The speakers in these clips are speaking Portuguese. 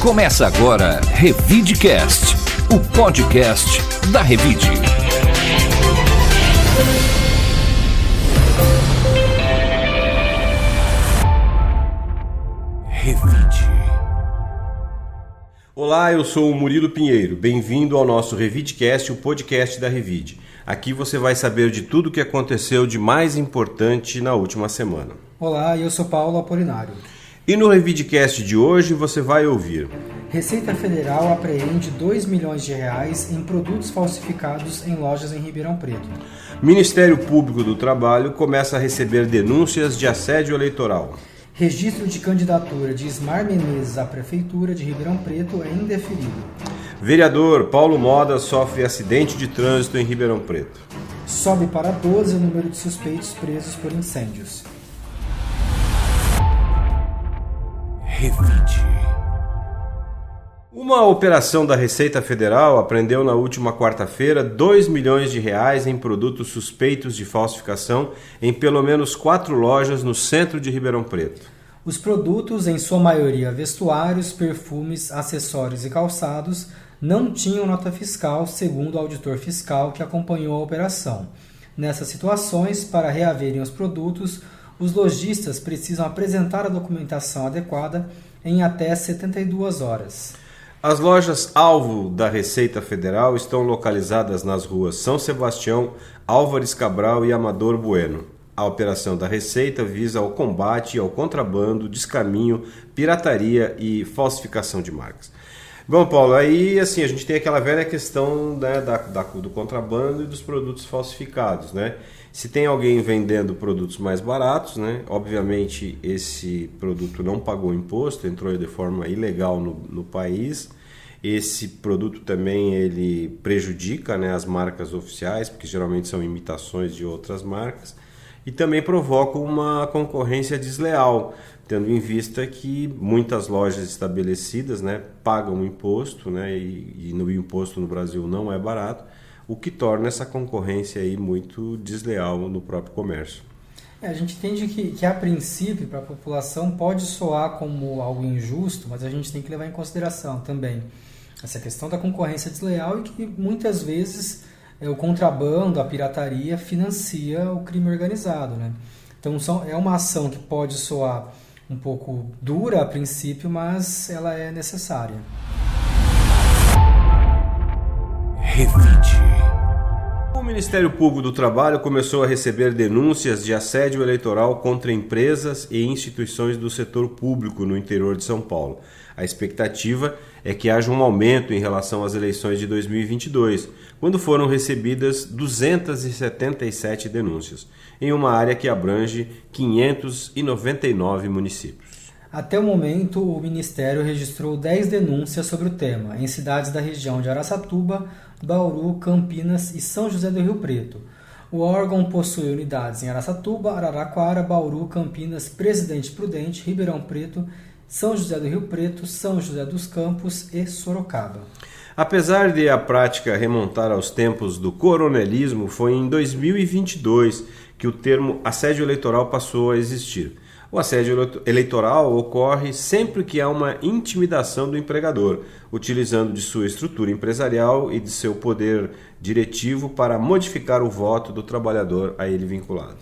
Começa agora Revidecast, o podcast da Revide. Revide. Olá, eu sou o Murilo Pinheiro. Bem-vindo ao nosso Revidecast, o podcast da Revide. Aqui você vai saber de tudo o que aconteceu de mais importante na última semana. Olá, eu sou Paulo Apolinário. E no Revidecast de hoje você vai ouvir: Receita Federal apreende R$2 milhões em produtos falsificados em lojas em Ribeirão Preto. Ministério Público do Trabalho começa a receber denúncias de assédio eleitoral. Registro de candidatura de Ismar Menezes à Prefeitura de Ribeirão Preto é indeferido. Vereador Paulo Moda sofre acidente de trânsito em Ribeirão Preto. Sobe para 12 o número de suspeitos presos por incêndios. Revide. Uma operação da Receita Federal apreendeu na última quarta-feira R$2 milhões em produtos suspeitos de falsificação em pelo menos 4 lojas no centro de Ribeirão Preto. Os produtos, em sua maioria vestuários, perfumes, acessórios e calçados, não tinham nota fiscal, segundo o auditor fiscal que acompanhou a operação. Nessas situações, para reaverem os produtos, os lojistas precisam apresentar a documentação adequada em até 72 horas. As lojas alvo da Receita Federal estão localizadas nas ruas São Sebastião, Álvares Cabral e Amador Bueno. A operação da Receita visa o combate ao contrabando, descaminho, pirataria e falsificação de marcas. Bom, Paulo, aí assim, a gente tem aquela velha questão, né, do contrabando e dos produtos falsificados, né? Se tem alguém vendendo produtos mais baratos, né, obviamente esse produto não pagou imposto, entrou de forma ilegal no país. Esse produto também ele prejudica, né, as marcas oficiais, porque geralmente são imitações de outras marcas, e também provoca uma concorrência desleal, tendo em vista que muitas lojas estabelecidas, né, pagam imposto, né, e no imposto no Brasil não é barato, o que torna essa concorrência aí muito desleal no próprio comércio. A gente entende que a princípio, para a população, pode soar como algo injusto, mas a gente tem que levar em consideração também essa questão da concorrência desleal e que muitas vezes o contrabando, a pirataria, financia o crime organizado, né? Então é uma ação que pode soar um pouco dura a princípio, mas ela é necessária. Revide. O Ministério Público do Trabalho começou a receber denúncias de assédio eleitoral contra empresas e instituições do setor público no interior de São Paulo. A expectativa é que haja um aumento em relação às eleições de 2022, quando foram recebidas 277 denúncias, em uma área que abrange 599 municípios. Até o momento, o Ministério registrou 10 denúncias sobre o tema, em cidades da região de Araçatuba, Bauru, Campinas e São José do Rio Preto. O órgão possui unidades em Araçatuba, Araraquara, Bauru, Campinas, Presidente Prudente, Ribeirão Preto, São José do Rio Preto, São José dos Campos e Sorocaba. Apesar de a prática remontar aos tempos do coronelismo, foi em 2022 que o termo assédio eleitoral passou a existir. O assédio eleitoral ocorre sempre que há uma intimidação do empregador, utilizando de sua estrutura empresarial e de seu poder diretivo para modificar o voto do trabalhador a ele vinculado.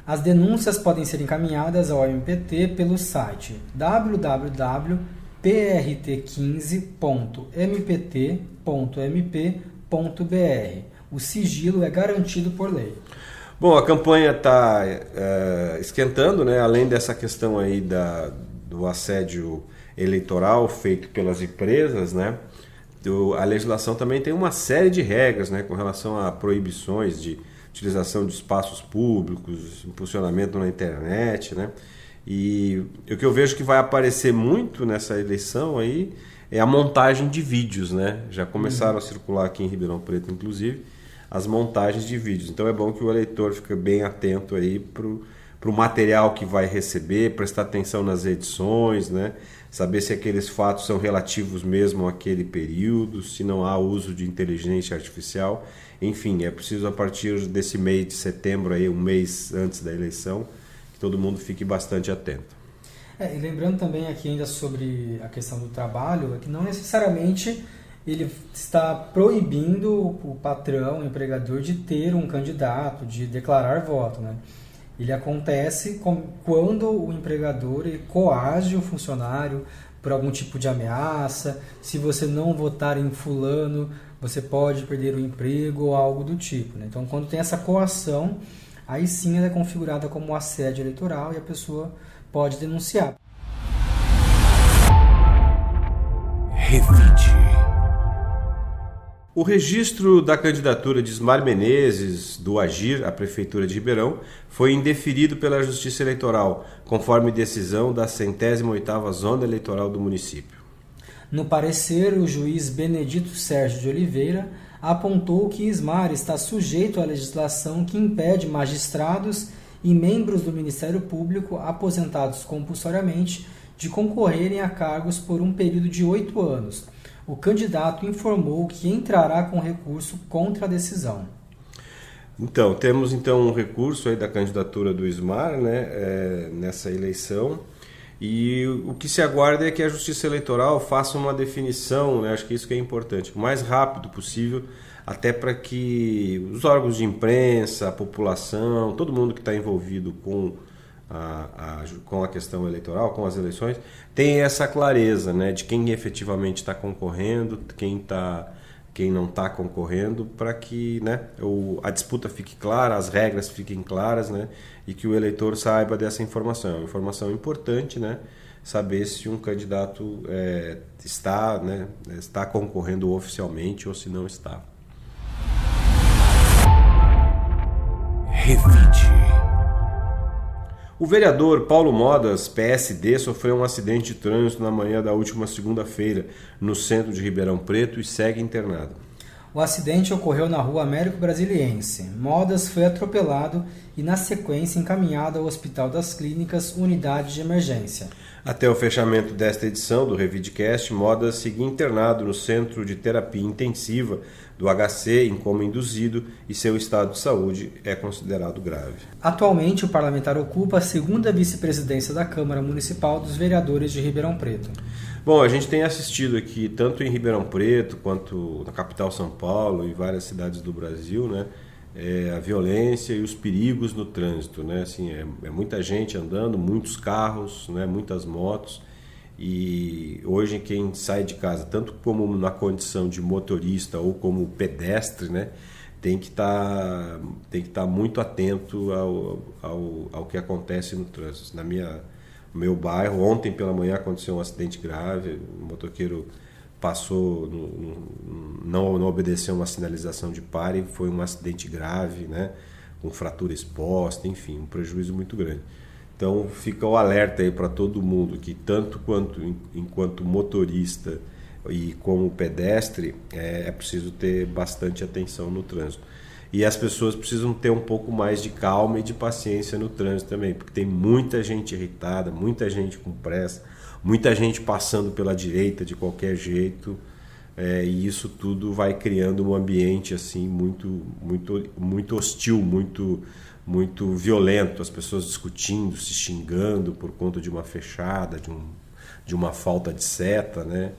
As denúncias podem ser encaminhadas ao MPT pelo site www.prt15.mpt.mp.br. O sigilo é garantido por lei. Bom, a campanha está esquentando, né? Além dessa questão aí do assédio eleitoral feito pelas empresas, né? A legislação também tem uma série de regras, né, com relação a proibições de utilização de espaços públicos, impulsionamento na internet, né? E o que eu vejo que vai aparecer muito nessa eleição aí é a montagem de vídeos, né? Já começaram a circular aqui em Ribeirão Preto, inclusive, as montagens de vídeos. Então é bom que o eleitor fique bem atento aí para o material que vai receber, prestar atenção nas edições, né? Saber se aqueles fatos são relativos mesmo àquele período, se não há uso de inteligência artificial. Enfim, é preciso a partir desse mês de setembro, aí, um mês antes da eleição, que todo mundo fique bastante atento. E lembrando também aqui ainda sobre a questão do trabalho, é que não necessariamente ele está proibindo o patrão, o empregador, de ter um candidato, de declarar voto, né? Ele acontece quando o empregador coage o funcionário por algum tipo de ameaça. Se você não votar em fulano, você pode perder o emprego ou algo do tipo, né? Então, quando tem essa coação, aí sim ela é configurada como assédio eleitoral e a pessoa pode denunciar. Revide. O registro da candidatura de Ismar Menezes, do Agir, à Prefeitura de Ribeirão, foi indeferido pela Justiça Eleitoral, conforme decisão da 108ª Zona Eleitoral do município. No parecer, o juiz Benedito Sérgio de Oliveira apontou que Ismar está sujeito à legislação que impede magistrados e membros do Ministério Público aposentados compulsoriamente de concorrerem a cargos por um período de 8 anos. O candidato informou que entrará com recurso contra a decisão. Então, temos um recurso aí da candidatura do Ismar, né, nessa eleição, e o que se aguarda é que a Justiça Eleitoral faça uma definição, né, acho que isso que é importante, o mais rápido possível, até para que os órgãos de imprensa, a população, todo mundo que está envolvido com a questão eleitoral, com as eleições, tem essa clareza, né, de quem efetivamente está concorrendo, quem não está concorrendo, para que, né, a disputa fique clara, as regras fiquem claras, né, e que o eleitor saiba dessa informação. É uma informação importante, né, saber se um candidato está concorrendo oficialmente ou se não está. Revide. O vereador Paulo Modas, PSD, sofreu um acidente de trânsito na manhã da última segunda-feira, no centro de Ribeirão Preto, e segue internado. O acidente ocorreu na rua Américo Brasiliense. Modas foi atropelado e, na sequência, encaminhado ao Hospital das Clínicas, unidade de emergência. Até o fechamento desta edição do Revidecast, Modas seguia internado no Centro de Terapia Intensiva do HC em coma induzido e seu estado de saúde é considerado grave. Atualmente, o parlamentar ocupa a segunda vice-presidência da Câmara Municipal dos Vereadores de Ribeirão Preto. Bom, a gente tem assistido aqui, tanto em Ribeirão Preto quanto na capital São Paulo e várias cidades do Brasil, né, a violência e os perigos no trânsito, né? Assim, é muita gente andando, muitos carros, né, muitas motos, e hoje quem sai de casa, tanto como na condição de motorista ou como pedestre, né, tem que estar muito atento ao que acontece no trânsito. No meu bairro, ontem pela manhã aconteceu um acidente grave, o motoqueiro passou, não obedeceu uma sinalização de pare, e foi um acidente grave, né, com fratura exposta, enfim, um prejuízo muito grande. Então fica o alerta aí para todo mundo que tanto enquanto motorista e como pedestre é preciso ter bastante atenção no trânsito. E as pessoas precisam ter um pouco mais de calma e de paciência no trânsito também, porque tem muita gente irritada, muita gente com pressa, muita gente passando pela direita de qualquer jeito, e isso tudo vai criando um ambiente assim muito hostil, muito violento, as pessoas discutindo, se xingando por conta de uma fechada, de uma falta de seta, né?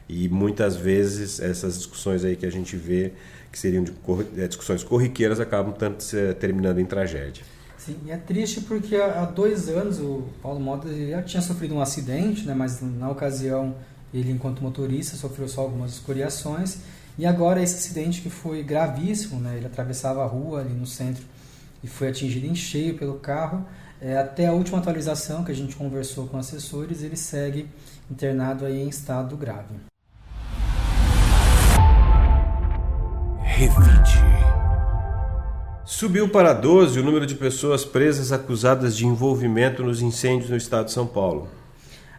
E muitas vezes essas discussões aí que a gente vê, que seriam discussões corriqueiras, acabam terminando em tragédia. Sim, e é triste porque há 2 anos o Paulo Modas já tinha sofrido um acidente, né, mas na ocasião ele, enquanto motorista, sofreu só algumas escoriações, e agora esse acidente que foi gravíssimo, né, ele atravessava a rua ali no centro e foi atingido em cheio pelo carro. Até a última atualização que a gente conversou com assessores, ele segue internado aí em estado grave. Revide. Subiu para 12 o número de pessoas presas acusadas de envolvimento nos incêndios no estado de São Paulo.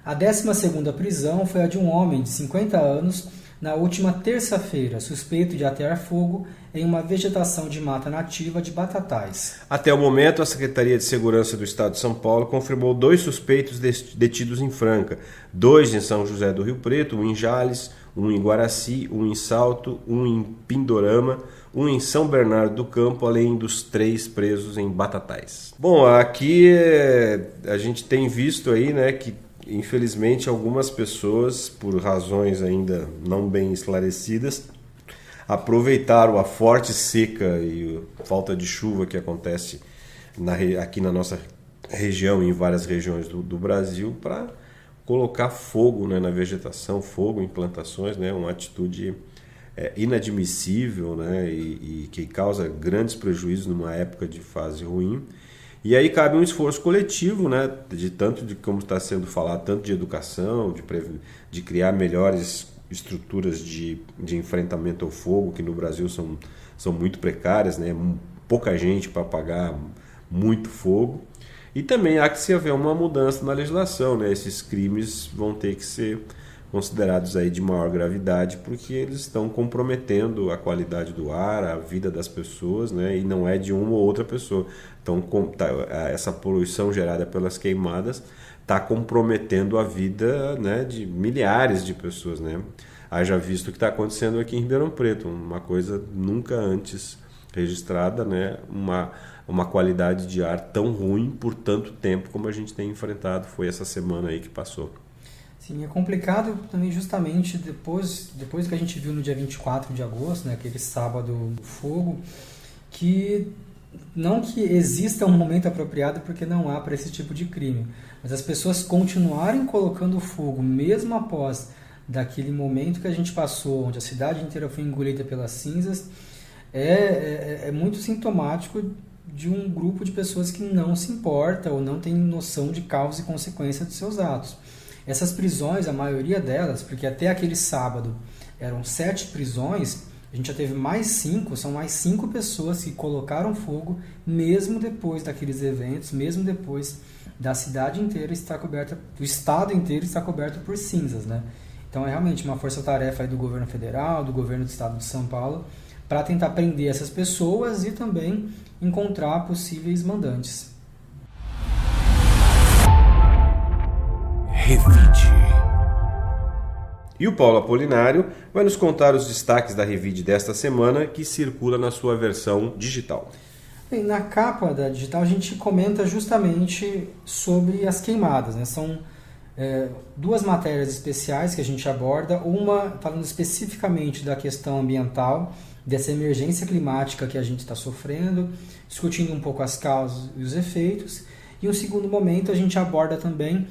A 12ª prisão foi a de um homem de 50 anos na última terça-feira, suspeito de atear fogo em uma vegetação de mata nativa de Batatais. Até o momento, a Secretaria de Segurança do Estado de São Paulo confirmou 2 suspeitos detidos em Franca, 2 em São José do Rio Preto, 1 em Jales, 1 em Guaraci, 1 em Salto, 1 em Pindorama, 1 em São Bernardo do Campo, além dos 3 presos em Batatais. Bom, aqui a gente tem visto aí, né, que Infelizmente, algumas pessoas, por razões ainda não bem esclarecidas, aproveitaram a forte seca e falta de chuva que acontece aqui na nossa região e em várias regiões do Brasil para colocar fogo, né, na vegetação, fogo em plantações, né, uma atitude inadmissível, né, e que causa grandes prejuízos numa época de fase ruim. E aí cabe um esforço coletivo, né, de como está sendo falado, tanto de educação, de criar melhores estruturas de enfrentamento ao fogo, que no Brasil são muito precárias, né, pouca gente para apagar muito fogo. E também há que se haver uma mudança na legislação, né, esses crimes vão ter que ser considerados aí de maior gravidade, porque eles estão comprometendo a qualidade do ar, a vida das pessoas, né? E não é de uma ou outra pessoa. Então, essa poluição gerada pelas queimadas está comprometendo a vida, né, de milhares de pessoas, né? Haja visto o que está acontecendo aqui em Ribeirão Preto, uma coisa nunca antes registrada, né? Uma qualidade de ar tão ruim por tanto tempo como a gente tem enfrentado, foi essa semana aí que passou. Sim, é complicado também justamente depois que a gente viu no dia 24 de agosto, né, aquele sábado do fogo, que não que exista um momento apropriado porque não há para esse tipo de crime, mas as pessoas continuarem colocando fogo mesmo após daquele momento que a gente passou, onde a cidade inteira foi engolida pelas cinzas, é muito sintomático de um grupo de pessoas que não se importa ou não tem noção de causa e consequência dos seus atos. Essas prisões, a maioria delas, porque até aquele sábado eram 7 prisões, a gente já teve mais 5, são mais 5 pessoas que colocaram fogo mesmo depois daqueles eventos, mesmo depois da cidade inteira estar coberta, do estado inteiro estar coberto por cinzas, né? Então é realmente uma força-tarefa aí do governo federal, do governo do estado de São Paulo, para tentar prender essas pessoas e também encontrar possíveis mandantes. Revide. E o Paulo Apolinário vai nos contar os destaques da Revide desta semana, que circula na sua versão digital. Bem, na capa da digital a gente comenta justamente sobre as queimadas, né? São 2 matérias especiais que a gente aborda, uma falando especificamente da questão ambiental, dessa emergência climática que a gente está sofrendo, discutindo um pouco as causas e os efeitos, e um segundo momento a gente aborda também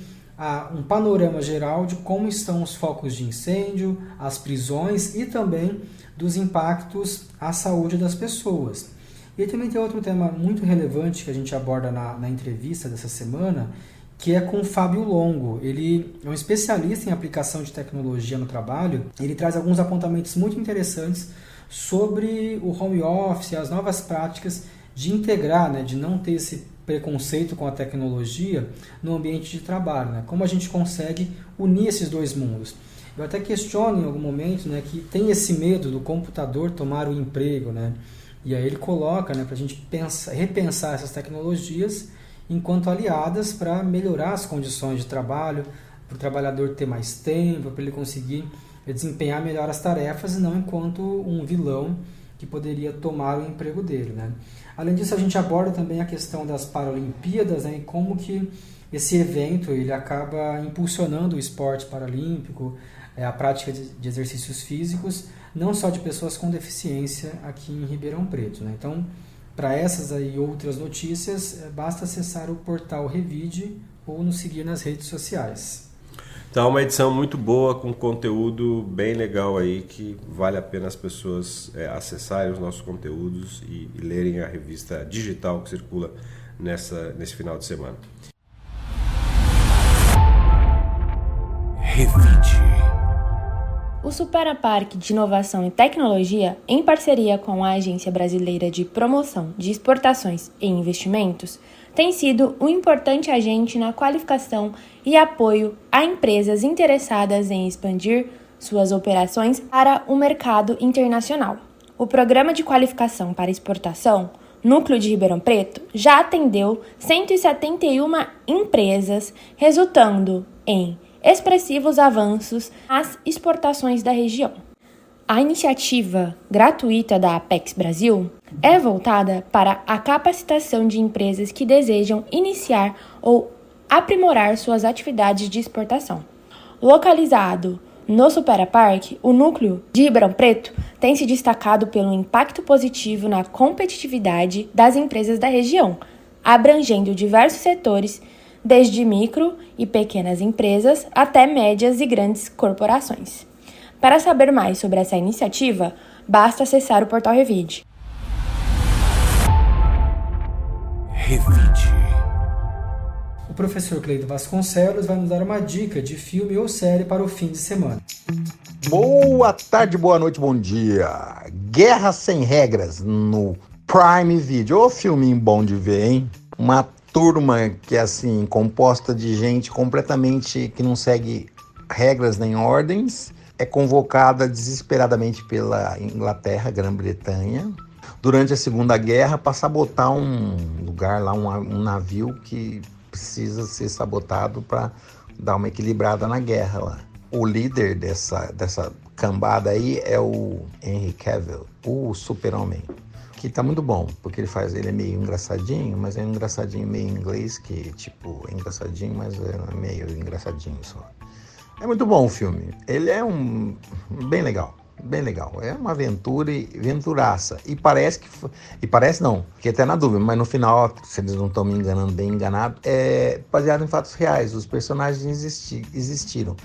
um panorama geral de como estão os focos de incêndio, as prisões e também dos impactos à saúde das pessoas. E também tem outro tema muito relevante que a gente aborda na entrevista dessa semana, que é com o Fábio Longo. Ele é um especialista em aplicação de tecnologia no trabalho. Ele traz alguns apontamentos muito interessantes sobre o home office, as novas práticas de integrar, né, de não ter esse preconceito com a tecnologia no ambiente de trabalho, né? Como a gente consegue unir esses 2 mundos. Eu até questiono em algum momento, né, que tem esse medo do computador tomar o emprego, né? E aí ele coloca, né, para a gente repensar essas tecnologias enquanto aliadas para melhorar as condições de trabalho, para o trabalhador ter mais tempo, para ele conseguir desempenhar melhor as tarefas e não enquanto um vilão que poderia tomar o emprego dele, né? Além disso, a gente aborda também a questão das Paralimpíadas, né, e como que esse evento ele acaba impulsionando o esporte paralímpico, a prática de exercícios físicos, não só de pessoas com deficiência aqui em Ribeirão Preto, né? Então, para essas e outras notícias, basta acessar o portal Revide ou nos seguir nas redes sociais. Então, uma edição muito boa, com conteúdo bem legal aí, que vale a pena as pessoas acessarem os nossos conteúdos e lerem a revista digital que circula nesse final de semana. Revide. O Superaparque de Inovação e Tecnologia, em parceria com a Agência Brasileira de Promoção de Exportações e Investimentos, tem sido um importante agente na qualificação e apoio a empresas interessadas em expandir suas operações para o mercado internacional. O Programa de Qualificação para Exportação, Núcleo de Ribeirão Preto, já atendeu 171 empresas, resultando em expressivos avanços nas exportações da região. A iniciativa gratuita da Apex Brasil é voltada para a capacitação de empresas que desejam iniciar ou aprimorar suas atividades de exportação. Localizado no Supera Park, o núcleo de Ribeirão Preto tem se destacado pelo impacto positivo na competitividade das empresas da região, abrangendo diversos setores, desde micro e pequenas empresas até médias e grandes corporações. Para saber mais sobre essa iniciativa, basta acessar o portal Revide. Revide. O professor Cleiton Vasconcelos vai nos dar uma dica de filme ou série para o fim de semana. Boa tarde, boa noite, bom dia. Guerra Sem Regras no Prime Video. Ô filminho bom de ver, hein? Uma turma que é assim, composta de gente completamente que não segue regras nem ordens, é convocada desesperadamente pela Inglaterra, Grã-Bretanha, durante a Segunda Guerra para sabotar um lugar lá, um navio que precisa ser sabotado para dar uma equilibrada na guerra lá. O líder dessa cambada aí é o Henry Cavill, o Super-Homem, que tá muito bom, porque ele é meio engraçadinho, mas é um engraçadinho meio inglês, que tipo, é engraçadinho, mas é meio engraçadinho só. É muito bom o filme, ele é bem legal. Bem legal, é uma aventura e aventuraça. E parece não, fiquei até na dúvida, mas no final, se eles não estão me enganando, bem enganado, é baseado em fatos reais, os personagens existiram.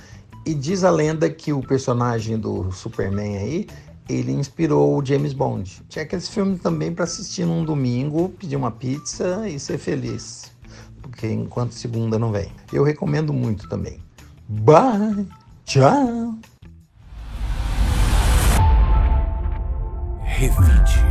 E diz a lenda que o personagem do Superman aí, ele inspirou o James Bond. Tinha aqueles filmes também para assistir num domingo, pedir uma pizza e ser feliz, porque enquanto segunda não vem. Eu recomendo muito também. Bye, tchau. Revide.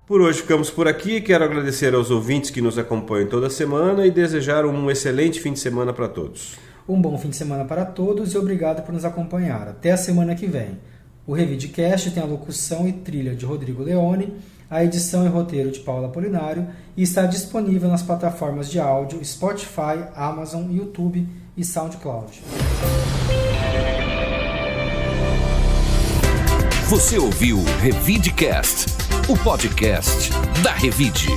Por hoje ficamos por aqui. Quero agradecer aos ouvintes que nos acompanham toda semana e desejar um excelente fim de semana para todos. Um bom fim de semana para todos e obrigado por nos acompanhar. Até a semana que vem. O Revidecast tem a locução e trilha de Rodrigo Leone, a edição e roteiro de Paula Apolinário e está disponível nas plataformas de áudio Spotify, Amazon, YouTube e SoundCloud. Você ouviu Revidecast, o podcast da Revide.